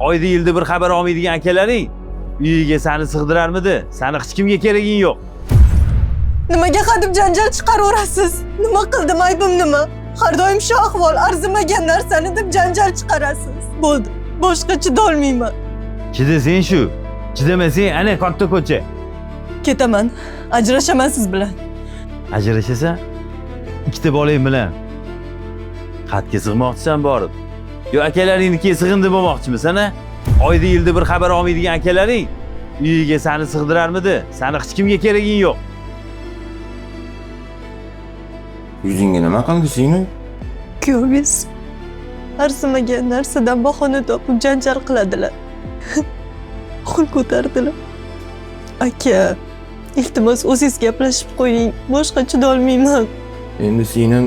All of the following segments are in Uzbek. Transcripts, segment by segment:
oyda yilda bir xabar olmaydigan akalaring uyiga seni sig'dirarmidi? Seni hech kimga keraging yo'q. Nimaga hadeb janjal chiqaraverasiz? Nima qildim, aybim nima? Har doim shu ahvol, arzimagan narsani deb janjal chiqarasiz. Bo'ldi, boshqa chidolmayman. Chidasang shu, chidamasang ana katta ko'cha. Ketaman, ajrashaman siz bilan. Ajrashasan? Ikkita bolang bilan. Xatga sig'moqchisan borib. Yo akalaringnikiga sig'indi bo'lmoqchimisan a? Oyda yilda bir xabar olmaydigan akalaring uyiga seni sig'dirarmidi? Seni hech kimga keraging yo'q. Yuzingga nima qildi seni? Kuyovingiz arzimagan narsadan bahona topib janjal qiladilar. Qo'l ko'tardilar. Aka, iltimos o'zingiz gaplashib qo'ying, boshqa chidolmayman. Endi sening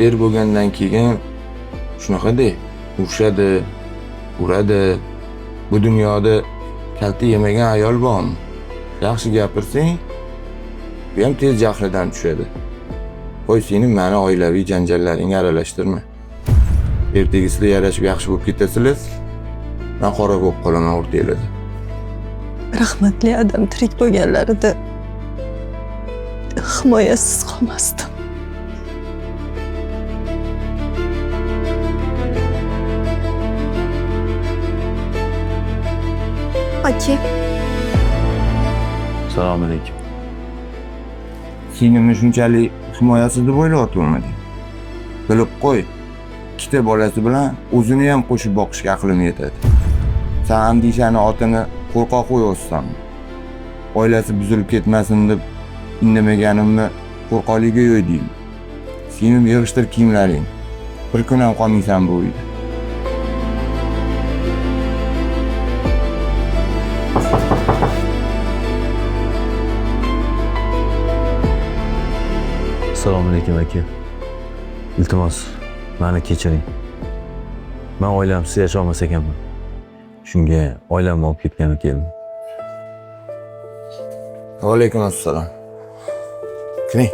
er bo'lgandan keyin shunaqada urishadi, uradi. Bu dunyoda kalta yemagan ayol bormi? Yaxshi gapirsang, bu ham tez jahlidan tushadi. Qo'y seni meni oilaviy janjallaringga aralashtirma. Ertaga sizlar yarashib yaxshi bo'lib ketasizlar. Men qora bo'lib qolaman o'rtanglarda. Rahmatli adam tirik bo'lganlarida himoyasiz qolmasdim. Aka, Assalomu alaykum. Seni shunchalik himoyasiz deb o'ylayotganmiding? Bilib qo'y. Ikkita bolasi bilan o'zini ham qo'shib boqishga aqlim yetadi. Sen Andishani otini qo'rqoq qo'yayotsan. Oilasi buzilib ketmasin deb indamaganimni qo'rqoqligiga yo'yding. Sening yig'ishtir kiyimlaring. Bir kun ham qolmaysan bu uyda. Assalomu alaykum aka. Iltimos, meni kechiring. Men oilamsiz yashay olmas ekanman. Shunga oilamni olib ketgani keldim. Va alaykum assalom. Kiring.